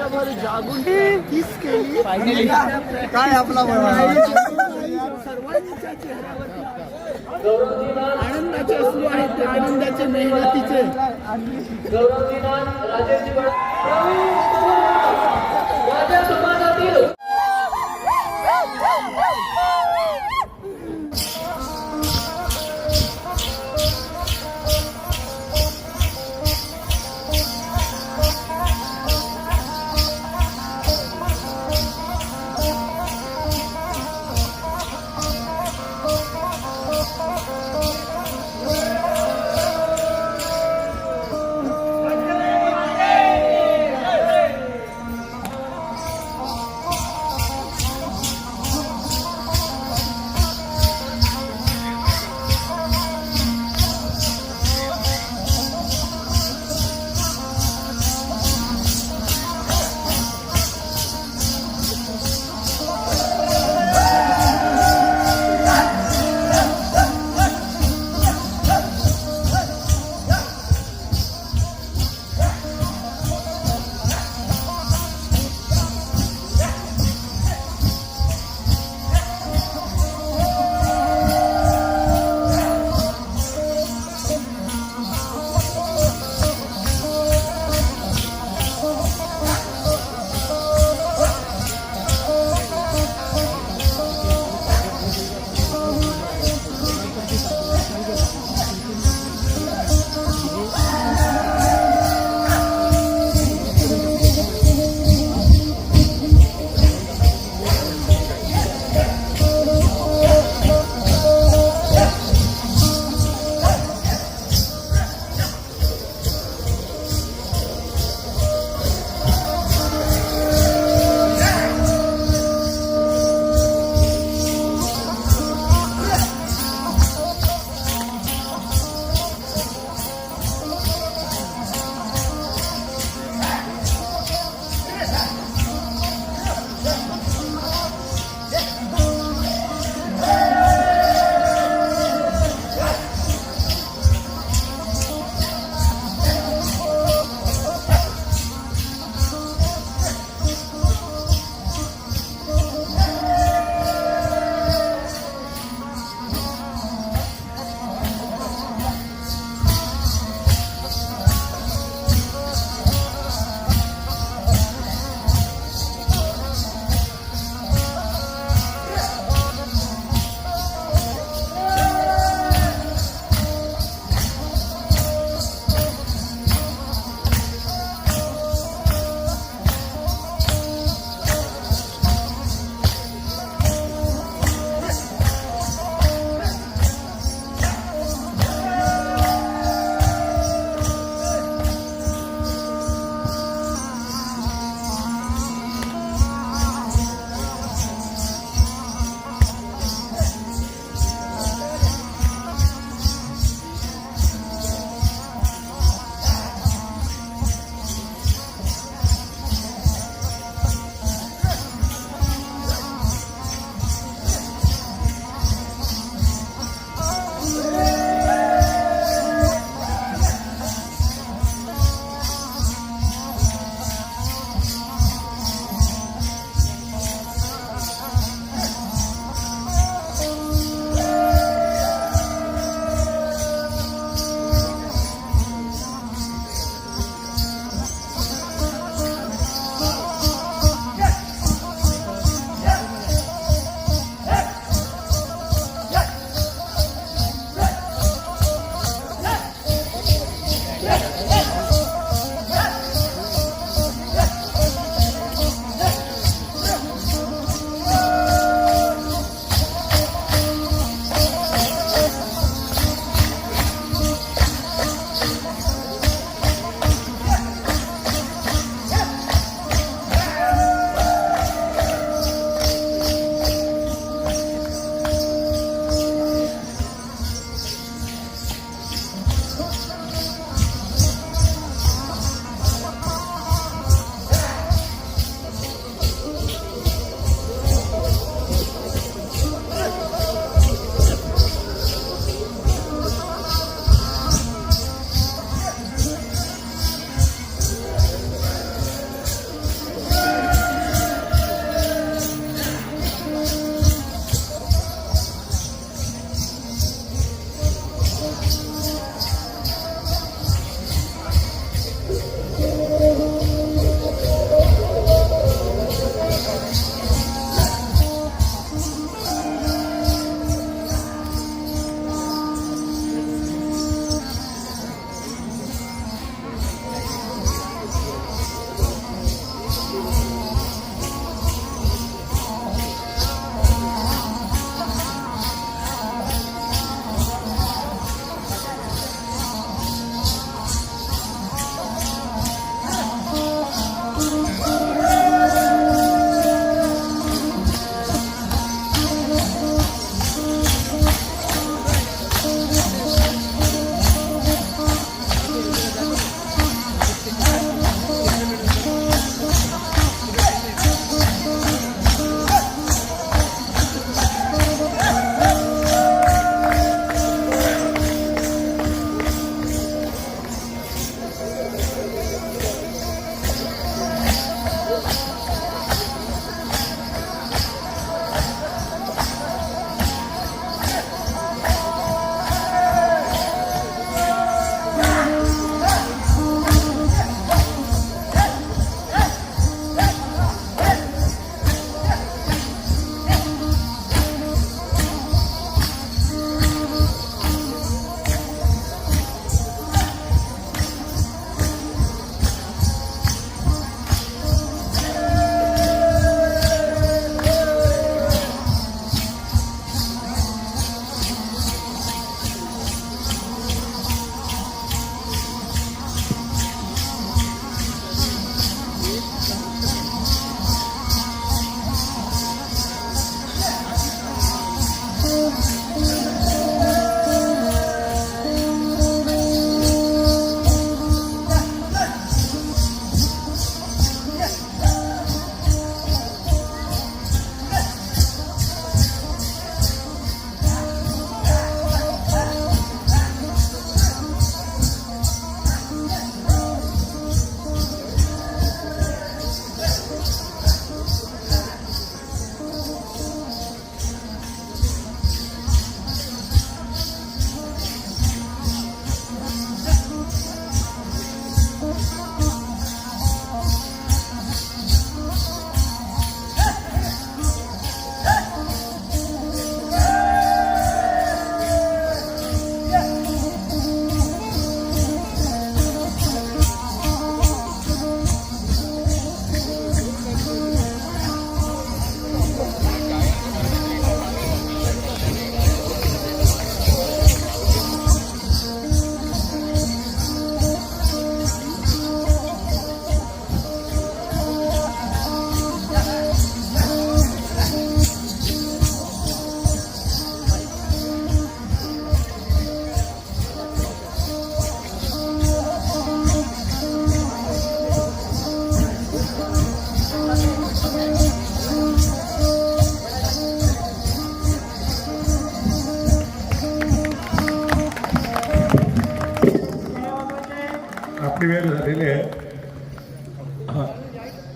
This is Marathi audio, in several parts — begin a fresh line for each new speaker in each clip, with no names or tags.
रात्रभर जागून प्रॅक्टिस केली.
काय आपला
सर्वांच्या चेहऱ्यावरती आनंदाचे अश्रू आहेत, ते आनंदाचे मेहनतीचे.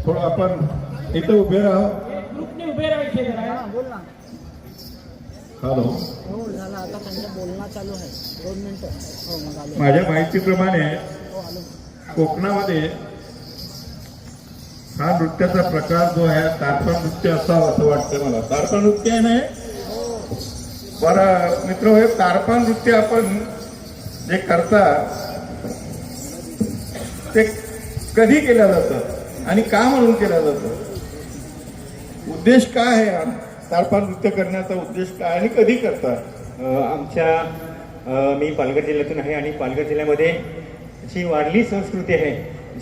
थोडं आपण इथं उभे राहा.
ग्रुपने उभे राहायचे जरा.
हॅलो,
हो झालं आता त्यांचं बोलणं चालू आहे 2 मिनिटं. हो मग आलो.
माझ्या माहितीप्रमाणे
हो आलो.
कोकणामध्ये हा नृत्याचा प्रकार जो आहे तारपा नृत्य असावं असं वाटतं मला. तारपा नृत्य आहे ना बरं मित्र, हे तारपा नृत्य आपण जे करता ते कधी केलं जातं आणि का म्हणून केलं जातं? उद्देश काय आहे? तारपा नृत्य करण्याचा उद्देश काय आणि कधी करतात?
मी पालघर जिल्ह्यातून आहे आणि पालघर जिल्ह्यामध्ये जी वारली संस्कृती आहे,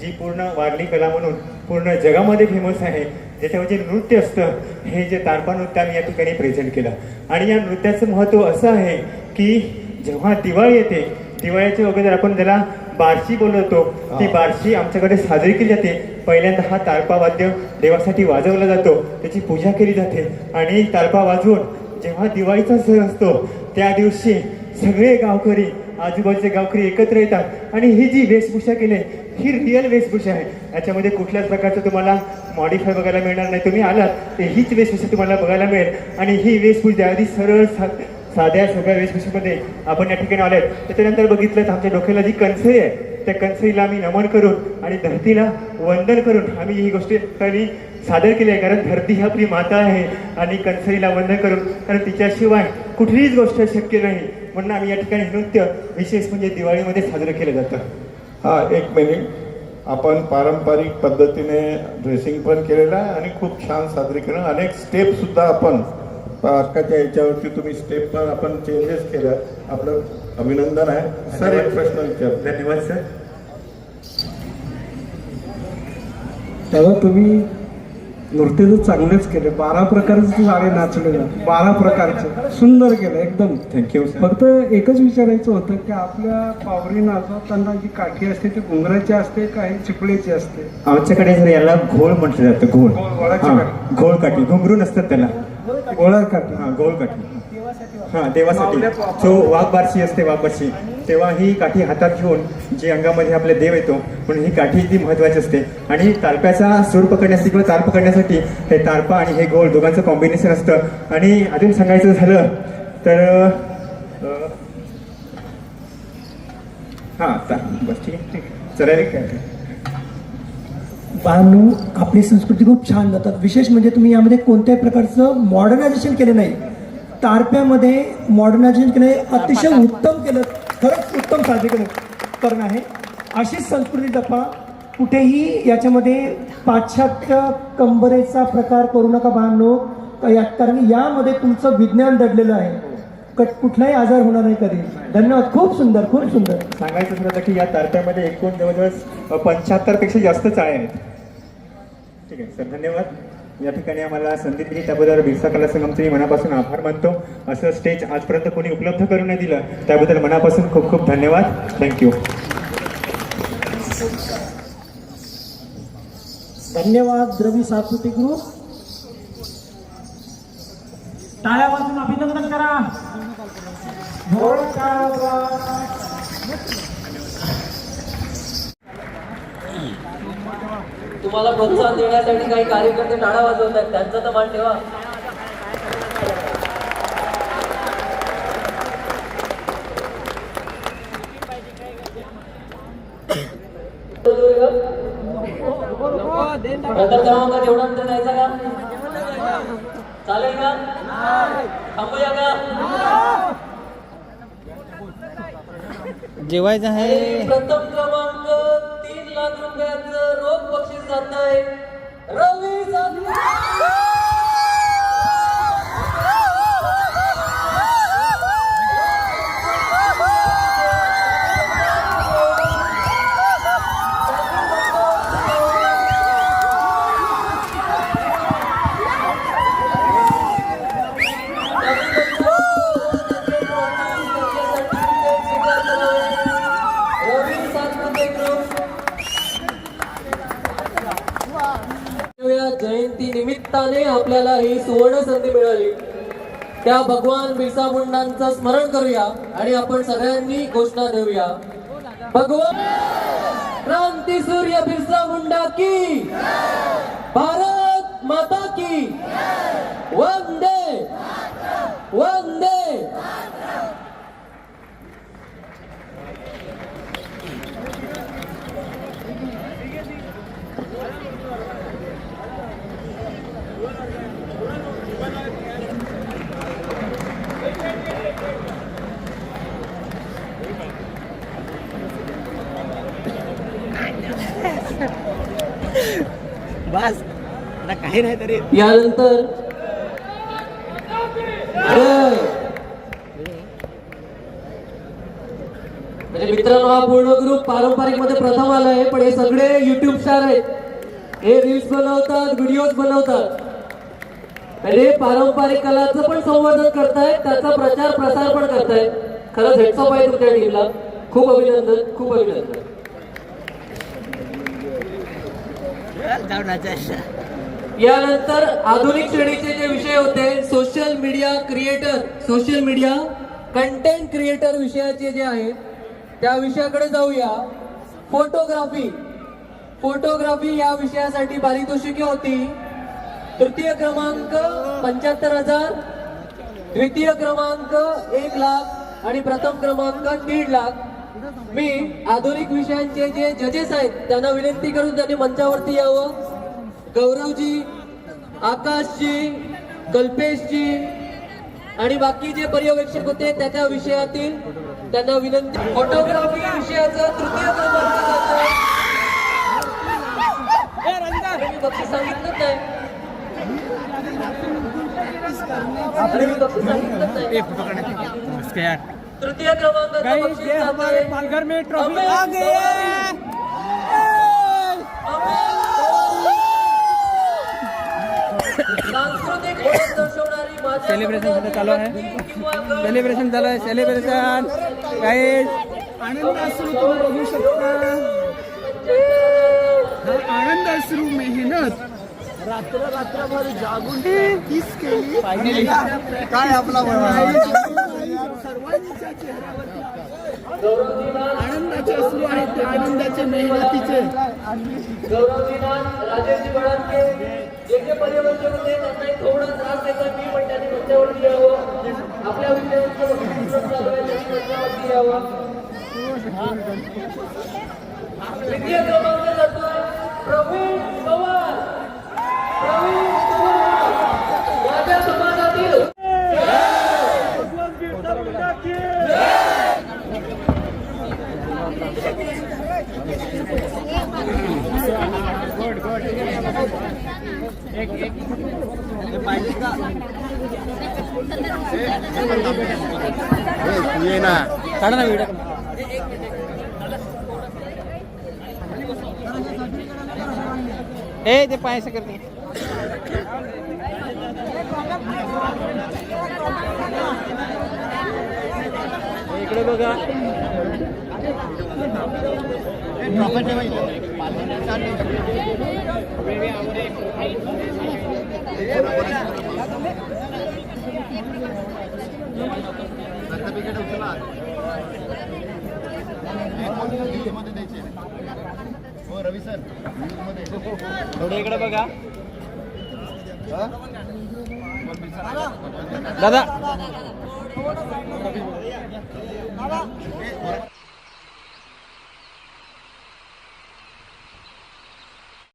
जी पूर्ण वारली कला म्हणून पूर्ण जगामध्ये फेमस आहे, ज्याच्यामध्ये नृत्य असतं, हे जे तारपा नृत्य आम्ही या ठिकाणी प्रेझेंट केलं. आणि या नृत्याचं महत्त्व असं आहे की जेव्हा दिवाळी येते, दिवाळीच्या अगोदर आपण ज्याला बारशी बोलवतो, ती बारशी आमच्याकडे साजरी केली जाते. पहिल्यांदा हा तारपा वाद्य देवासाठी वाजवला जातो, त्याची पूजा केली जाते आणि तारपा वाजवून जेव्हा दिवाळीचा सण असतो त्या दिवशी सगळे गावकरी, आजूबाजूचे गावकरी एकत्र येतात आणि ही जी वेशभूषा केली ही रिअल वेशभूषा आहे. याच्यामध्ये कुठल्याच प्रकारचं तुम्हाला मॉडिफाय बघायला मिळणार नाही. तुम्ही आलात तर हीच वेशभूषा तुम्हाला बघायला मिळेल आणि ही वेशभूषा अगदी सरळ साध्या सोप्या वेशभूषेमध्ये आपण या ठिकाणी आलेत. त्याच्यानंतर बघितलं तर आमच्या डोक्याला जी कणसई आहे, त्या कणसईला आम्ही नमन करून आणि धरतीला वंदन करून आम्ही ही गोष्ट सादर केली आहे. कारण धरती ही आपली माता आहे आणि कणसईला वंदन करून, कारण तिच्याशिवाय कुठलीच गोष्ट शक्य नाही म्हणून आम्ही या ठिकाणी नृत्य विशेष म्हणजे दिवाळीमध्ये साजरं केलं जातं.
हा, 1 मिनिट. आपण पारंपरिक पद्धतीने ड्रेसिंग पण केलेलं आहे आणि खूप छान सादरीकरण, अनेक स्टेप सुद्धा आपण आजकालच्या याच्यावरती तुम्ही स्टेप पण आपण चेंजेस केल्या. आपलं अभिनंदन आहे सर. एक प्रश्न विचार.
धन्यवाद सर.
तेव्हा तुम्ही नृत्य तर चांगलेच केले. 12 प्रकारचे सारे नाचले, 12 प्रकारचे सुंदर केलं एकदम.
Thank you sir.
फक्त एकच विचारायचं होतं की आपल्या पावरी नाचवताना जी काठी असते ती घुंगराची असते का ही चिपळीची असते?
आमच्याकडे जर याला घोळ म्हटलं जातं. घोळ,
घोळाची काठी.
घोळ काठी, घुंगरू नसतात त्याला.
गोळा काठी.
हा, घोळ काठी. हा, देवासाठी जो वाघबारशी असते, वाघबारशी, तेव्हा ही काठी हातात घेऊन जी अंगामध्ये आपले देव येतो म्हणून ही काठी ती महत्वाची असते. आणि तारप्याचा सूर पकडण्यासाठी किंवा तार पकडण्यासाठी हे तारपा आणि हे गोल दोघांचं कॉम्बिनेशन असतं. आणि अजून सांगायचं झालं तर बस ठीक आहे. चला.
बाळांनो, आपली संस्कृती खूप छान जातात. विशेष म्हणजे तुम्ही यामध्ये कोणत्याही प्रकारचं मॉडर्नायझेशन केलं नाही. तारप्यामध्ये मॉडर्नायझेशन केलं, अतिशय उत्तम केलं. खरंच उत्तम सादरीकरण आहे. अशीच संस्कृती जपा. कुठेही याच्यामध्ये पाश्चात्य कंबरेचा प्रकार करू नका बाळांनो, कारण यामध्ये तुमचं विज्ञान दडलेलं आहे. कुठलाही आजार होणार नाही कधी. धन्यवाद. खूप सुंदर, खूप सुंदर.
सांगायचं झालं तर की या तारप्यामध्ये एकूण जवळजवळ 75 पेक्षा जास्त चाळे आहेत. ठीक आहे सर, धन्यवाद. या ठिकाणी आम्हाला संधी दिली त्याबद्दल बिरसा कला संगमचे मनापासून आभार मानतो. असं स्टेज आजपर्यंत कोणी उपलब्ध करून नाही दिलं त्याबद्दल मनापासून खूप खूप धन्यवाद. थँक्यू.
धन्यवाद द्रवी सांस्कृतिक ग्रुप.
टाळ्या वाजून अभिनंदन करा.
तुम्हाला प्रोत्साहन देण्यासाठी काही कार्यकर्ते टाळ्या वाजवत आहेत, त्यांचा तर मान ठेवा. प्रथम क्रमांक जेवढा नंतर जायचा का? चालेल का? थांबूया का?
जेवायचं आहे.
प्रथम क्रमांक 3 लाख रुपयांचं रोख बक्षीस जात आहे रवी सातपुते. जयंती निमित्ताने आपल्याला ही सुवर्ण संधी मिळाली. त्या भगवान बिरसा मुंडांचं स्मरण करूया आणि आपण सगळ्यांनी घोषणा देऊया. भगवान क्रांती सूर्य बिरसा मुंडा की
बस आता काही नाही तरी
यानंतर म्हणजे मित्रांनो हा पूर्ण ग्रुप पारंपरिक मध्ये प्रथम आलाय, पण हे सगळे युट्यूब स्टार आहेत. हे रील्स बनवतात, व्हिडिओज बनवतात, म्हणजे पारंपरिक कलाचं पण संवर्धन करतायत, त्याचा प्रचार प्रसार पण करतायत. खरंच हेड्स ऑफ आहे तुमच्या टीमला. खूप अभिनंदन, खूप अभिनंदन. यानंतर आधुनिक श्रेणीचे जे विषय होते, social media creator, social media content creator विषयाचे जे आहेत त्या विषयाकडे जाऊया. फोटोग्राफी या विषयासाठी पारितोषिके होती. तृतीय क्रमांक 75,000, द्वितीय क्रमांक 1 लाख आणि प्रथम क्रमांक 1.5 लाख. मी आधुनिक विषयांचे जे जजेस आहेत त्यांना विनंती करून त्यांनी मंचावरती यावं. गौरवजी, आकाशजी, कल्पेशजी आणि बाकी जे पर्यवेक्षक होते त्याच्या विषयातील त्यांना विनंती. फोटोग्राफी विषयाचं तृतीय क्रमांक बक्षीस सांगितलं नाही. तृतीय क्रमांकाचं बक्षीस
पालघर में ट्रॉफी आ गई है.
सांस्कृतिक ओळख दर्शवणारी माझ्या
सेलिब्रेशन चालू आहे.
किंवा
सेलिब्रेशन चालू आहे. सेलिब्रेशन काही आनंद अश्रू तुम्ही बघू शकता. हा आनंद अश्रू मेहनत रात्रभर जागून तीच केली काय आपला सर्वांच्या चेहऱ्यावरती आनंदाचे अश्रू आहेत. ते आनंदाचे मेहनतीचे.
गौरवजीनाथ, राजेशजी बळांके जे जे पर्यवेक्षक होते त्यांनाही थोडा त्रास देतात. मी पण त्यांनी मंचावरती यावं. आपल्या विषयाचं बक्षीस चालू आहे, त्यांनी मंचावरती यावं. तृतीय क्रमांक जातोय प्रवीण पवार. माझ्या समाजातील
काढा ना व्हिडिओ. ए ते पायसे करते इकडे बघा. थोडे इकडे बघा दादा.